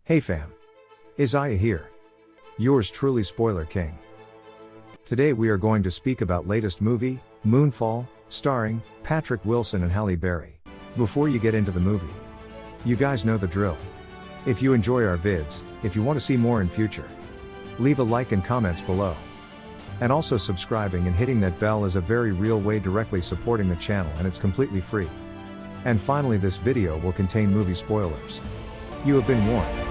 Hey fam. Isaiah here. Yours truly Spoiler King. Today we are going to speak about latest movie, Moonfall, starring Patrick Wilson and Halle Berry. Before you get into the movie, you guys know the drill. If you enjoy our vids, if you want to see more in future, leave a like and comments below. And also subscribing and hitting that bell is a very real way directly supporting the channel, and it's completely free. And finally, this video will contain movie spoilers. You have been warned.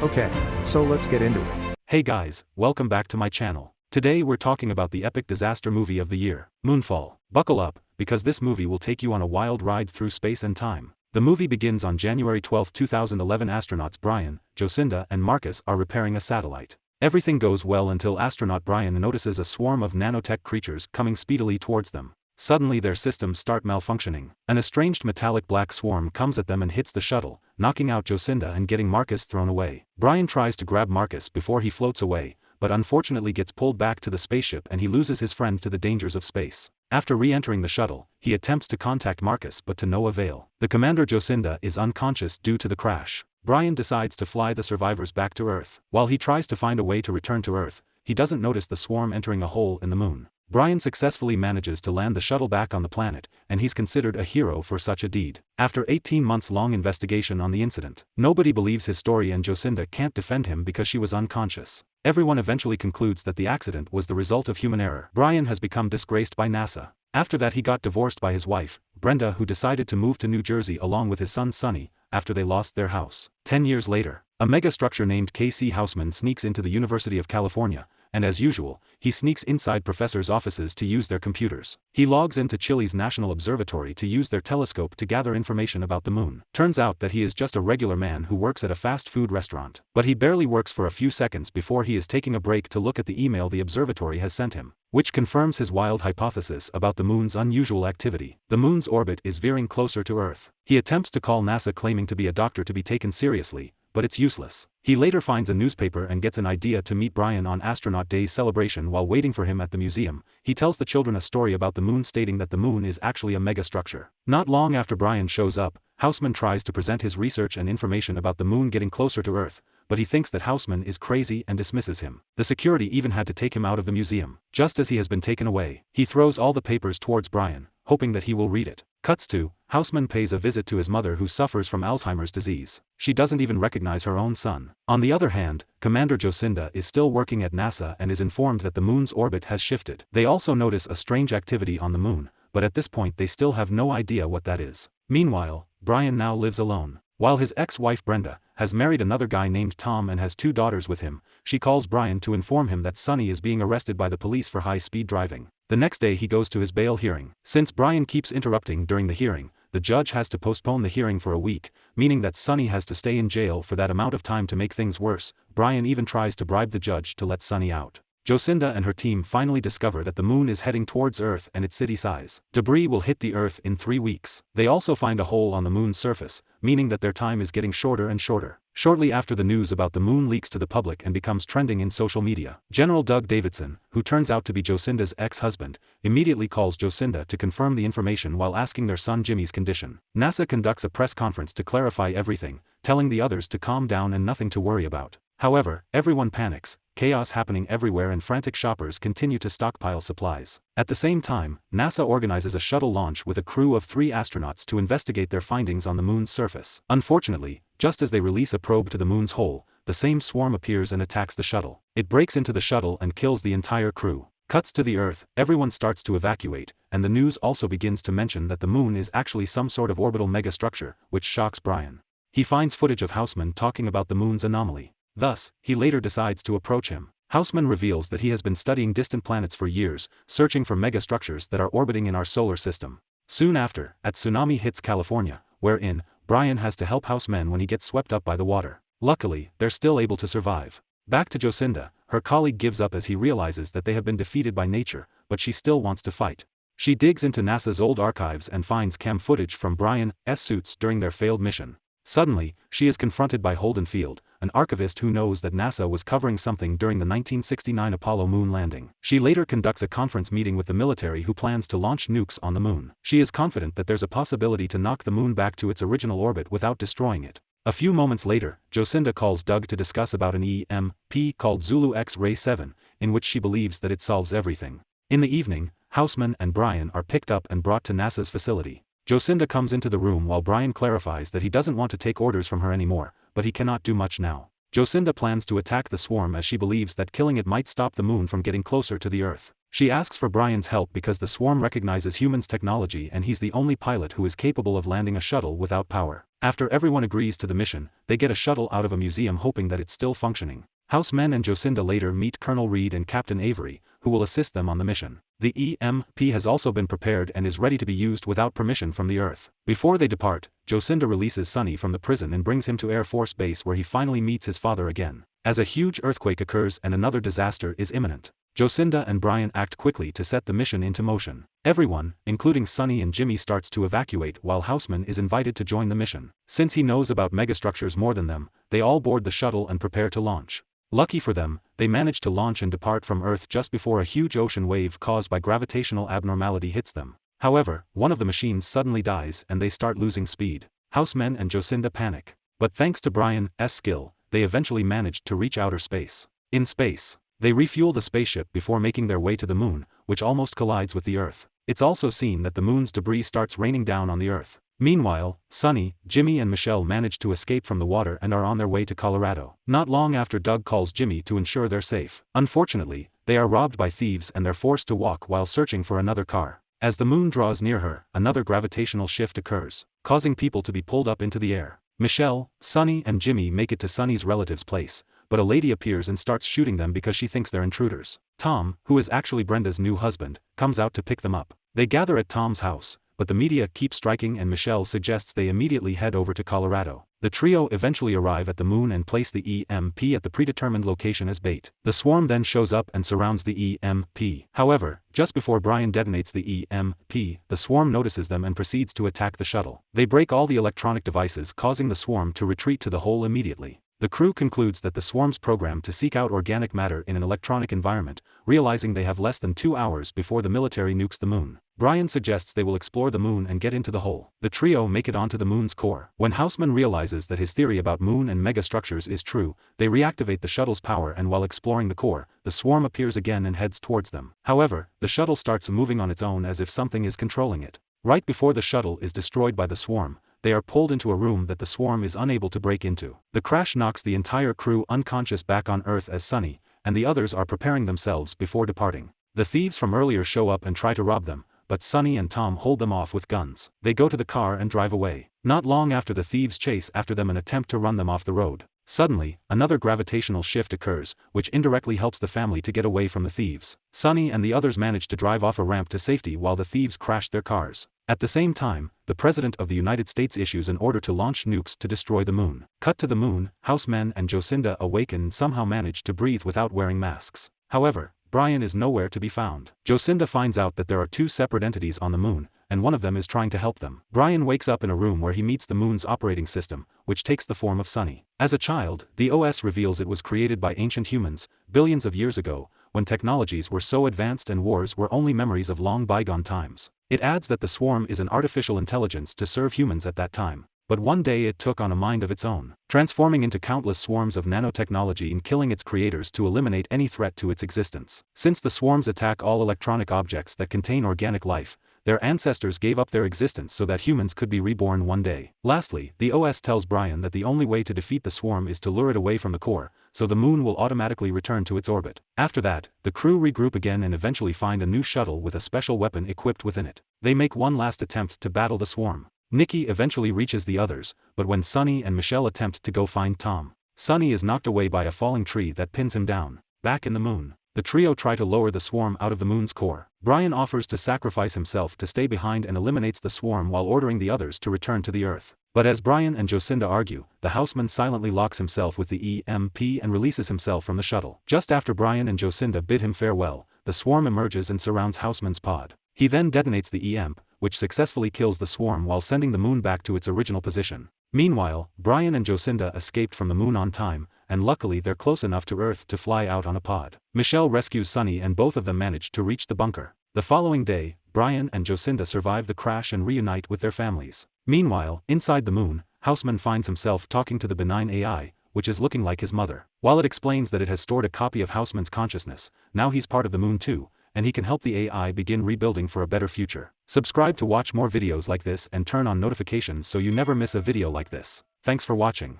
Okay, so let's get into it. Hey guys, welcome back to my channel. Today we're talking about the epic disaster movie of the year, Moonfall. Buckle up, because this movie will take you on a wild ride through space and time. The movie begins on January 12, 2011. Astronauts Brian, Jocinda and Marcus are repairing a satellite. Everything goes well until astronaut Brian notices a swarm of nanotech creatures coming speedily towards them. Suddenly their systems start malfunctioning. An estranged metallic black swarm comes at them and hits the shuttle, knocking out Jocinda and getting Marcus thrown away. Brian tries to grab Marcus before he floats away, but unfortunately gets pulled back to the spaceship and he loses his friend to the dangers of space. After re-entering the shuttle, he attempts to contact Marcus but to no avail. The commander Jocinda is unconscious due to the crash. Brian decides to fly the survivors back to Earth. While he tries to find a way to return to Earth, he doesn't notice the swarm entering a hole in the moon. Brian successfully manages to land the shuttle back on the planet, and he's considered a hero for such a deed. After 18 months long investigation on the incident, nobody believes his story and Jocinda can't defend him because she was unconscious. Everyone eventually concludes that the accident was the result of human error. Brian has become disgraced by NASA. After that he got divorced by his wife, Brenda, who decided to move to New Jersey along with his son Sonny, after they lost their house. 10 years later, a megastructure named K.C. Houseman sneaks into the University of California, and as usual, he sneaks inside professors' offices to use their computers. He logs into Chile's National Observatory to use their telescope to gather information about the moon. Turns out that he is just a regular man who works at a fast food restaurant. But he barely works for a few seconds before he is taking a break to look at the email the observatory has sent him, which confirms his wild hypothesis about the moon's unusual activity. The moon's orbit is veering closer to Earth. He attempts to call NASA claiming to be a doctor to be taken seriously, but it's useless. He later finds a newspaper and gets an idea to meet Brian on Astronaut Day's celebration. While waiting for him at the museum, he tells the children a story about the moon, stating that the moon is actually a megastructure. Not long after Brian shows up, Houseman tries to present his research and information about the moon getting closer to Earth, but he thinks that Houseman is crazy and dismisses him. The security even had to take him out of the museum. Just as he has been taken away, he throws all the papers towards Brian, hoping that he will read it. Cuts to, Houseman pays a visit to his mother, who suffers from Alzheimer's disease. She doesn't even recognize her own son. On the other hand, Commander Jocinda is still working at NASA and is informed that the moon's orbit has shifted. They also notice a strange activity on the moon, but at this point they still have no idea what that is. Meanwhile, Brian now lives alone. While his ex-wife Brenda has married another guy named Tom and has 2 daughters with him, she calls Brian to inform him that Sonny is being arrested by the police for high-speed driving. The next day he goes to his bail hearing. Since Brian keeps interrupting during the hearing, the judge has to postpone the hearing for a week, meaning that Sonny has to stay in jail for that amount of time. To make things worse, Brian even tries to bribe the judge to let Sonny out. Jocinda and her team finally discover that the moon is heading towards Earth and its city size. Debris will hit the Earth in 3 weeks. They also find a hole on the moon's surface, meaning that their time is getting shorter and shorter. Shortly after, the news about the moon leaks to the public and becomes trending in social media. General Doug Davidson, who turns out to be Jocinda's ex-husband, immediately calls Jocinda to confirm the information while asking their son Jimmy's condition. NASA conducts a press conference to clarify everything, telling the others to calm down and nothing to worry about. However, everyone panics, chaos happening everywhere, and frantic shoppers continue to stockpile supplies. At the same time, NASA organizes a shuttle launch with a crew of 3 astronauts to investigate their findings on the moon's surface. Unfortunately, just as they release a probe to the moon's hole, the same swarm appears and attacks the shuttle. It breaks into the shuttle and kills the entire crew. Cuts to the Earth, everyone starts to evacuate, and the news also begins to mention that the moon is actually some sort of orbital megastructure, which shocks Brian. He finds footage of Houseman talking about the moon's anomaly. Thus, he later decides to approach him. Houseman reveals that he has been studying distant planets for years, searching for megastructures that are orbiting in our solar system. Soon after, a tsunami hits California, wherein Brian has to help Houseman when he gets swept up by the water. Luckily, they're still able to survive. Back to Jocinda, her colleague gives up as he realizes that they have been defeated by nature, but she still wants to fight. She digs into NASA's old archives and finds cam footage from Brian's suits during their failed mission. Suddenly, she is confronted by Holden Field, an archivist who knows that NASA was covering something during the 1969 Apollo moon landing. She later conducts a conference meeting with the military, who plans to launch nukes on the moon. She is confident that there's a possibility to knock the moon back to its original orbit without destroying it. A few moments later, Jocinda calls Doug to discuss about an EMP called Zulu X-Ray 7, in which she believes that it solves everything. In the evening, Houseman and Brian are picked up and brought to NASA's facility. Jocinda comes into the room while Brian clarifies that he doesn't want to take orders from her anymore, but he cannot do much now. Jocinda plans to attack the swarm as she believes that killing it might stop the moon from getting closer to the Earth. She asks for Brian's help because the swarm recognizes humans' technology and he's the only pilot who is capable of landing a shuttle without power. After everyone agrees to the mission, they get a shuttle out of a museum hoping that it's still functioning. Housemen and Jocinda later meet Colonel Reed and Captain Avery, who will assist them on the mission. The EMP has also been prepared and is ready to be used without permission from the Earth. Before they depart, Jocinda releases Sonny from the prison and brings him to Air Force Base where he finally meets his father again. As a huge earthquake occurs and another disaster is imminent, Jocinda and Brian act quickly to set the mission into motion. Everyone, including Sonny and Jimmy, starts to evacuate while Houseman is invited to join the mission. Since he knows about megastructures more than them, they all board the shuttle and prepare to launch. Lucky for them, they manage to launch and depart from Earth just before a huge ocean wave caused by gravitational abnormality hits them. However, one of the machines suddenly dies and they start losing speed. Housemen and Jocinda panic. But thanks to Brian's skill, they eventually managed to reach outer space. In space, they refuel the spaceship before making their way to the moon, which almost collides with the Earth. It's also seen that the moon's debris starts raining down on the Earth. Meanwhile, Sonny, Jimmy and Michelle manage to escape from the water and are on their way to Colorado. Not long after, Doug calls Jimmy to ensure they're safe. Unfortunately, they are robbed by thieves and they're forced to walk while searching for another car. As the moon draws near her, another gravitational shift occurs, causing people to be pulled up into the air. Michelle, Sonny and Jimmy make it to Sonny's relative's place, but a lady appears and starts shooting them because she thinks they're intruders. Tom, who is actually Brenda's new husband, comes out to pick them up. They gather at Tom's house, but the media keep striking and Michelle suggests they immediately head over to Colorado. The trio eventually arrive at the moon and place the EMP at the predetermined location as bait. The swarm then shows up and surrounds the EMP. However, just before Brian detonates the EMP, the swarm notices them and proceeds to attack the shuttle. They break all the electronic devices, causing the swarm to retreat to the hole immediately. The crew concludes that the swarm's program to seek out organic matter in an electronic environment, realizing they have less than 2 hours before the military nukes the moon. Brian suggests they will explore the moon and get into the hole. The trio make it onto the moon's core. When Houseman realizes that his theory about moon and megastructures is true, they reactivate the shuttle's power, and while exploring the core, the swarm appears again and heads towards them. However, the shuttle starts moving on its own as if something is controlling it. Right before the shuttle is destroyed by the swarm, they are pulled into a room that the swarm is unable to break into. The crash knocks the entire crew unconscious back on Earth as Sonny and the others are preparing themselves before departing. The thieves from earlier show up and try to rob them, but Sonny and Tom hold them off with guns. They go to the car and drive away. Not long after, the thieves chase after them and attempt to run them off the road. Suddenly, another gravitational shift occurs, which indirectly helps the family to get away from the thieves. Sonny and the others manage to drive off a ramp to safety while the thieves crash their cars. At the same time, the President of the United States issues an order to launch nukes to destroy the moon. Cut to the moon, Housemen and Jocinda awaken and somehow manage to breathe without wearing masks. However, Brian is nowhere to be found. Jocinda finds out that there are 2 separate entities on the moon, and one of them is trying to help them. Brian wakes up in a room where he meets the moon's operating system, which takes the form of Sonny. As a child, the OS reveals it was created by ancient humans, billions of years ago, when technologies were so advanced and wars were only memories of long bygone times. It adds that the swarm is an artificial intelligence to serve humans at that time. But one day it took on a mind of its own, transforming into countless swarms of nanotechnology and killing its creators to eliminate any threat to its existence. Since the swarms attack all electronic objects that contain organic life, their ancestors gave up their existence so that humans could be reborn one day. Lastly, the OS tells Brian that the only way to defeat the swarm is to lure it away from the core, so the moon will automatically return to its orbit. After that, the crew regroup again and eventually find a new shuttle with a special weapon equipped within it. They make one last attempt to battle the swarm. Nikki eventually reaches the others, but when Sonny and Michelle attempt to go find Tom, Sonny is knocked away by a falling tree that pins him down. Back in the moon, the trio try to lower the swarm out of the moon's core. Brian offers to sacrifice himself to stay behind and eliminates the swarm while ordering the others to return to the Earth. But as Brian and Jocinda argue, the Houseman silently locks himself with the EMP and releases himself from the shuttle. Just after Brian and Jocinda bid him farewell, the swarm emerges and surrounds Houseman's pod. He then detonates the EMP, which successfully kills the swarm while sending the moon back to its original position. Meanwhile, Brian and Jocinda escaped from the moon on time, and luckily they're close enough to Earth to fly out on a pod. Michelle rescues Sonny and both of them manage to reach the bunker. The following day, Brian and Jocinda survive the crash and reunite with their families. Meanwhile, inside the moon, Houseman finds himself talking to the benign AI, which is looking like his mother. While it explains that it has stored a copy of Houseman's consciousness, now he's part of the moon too, and he can help the AI begin rebuilding for a better future. Subscribe to watch more videos like this and turn on notifications so you never miss a video like this. Thanks for watching.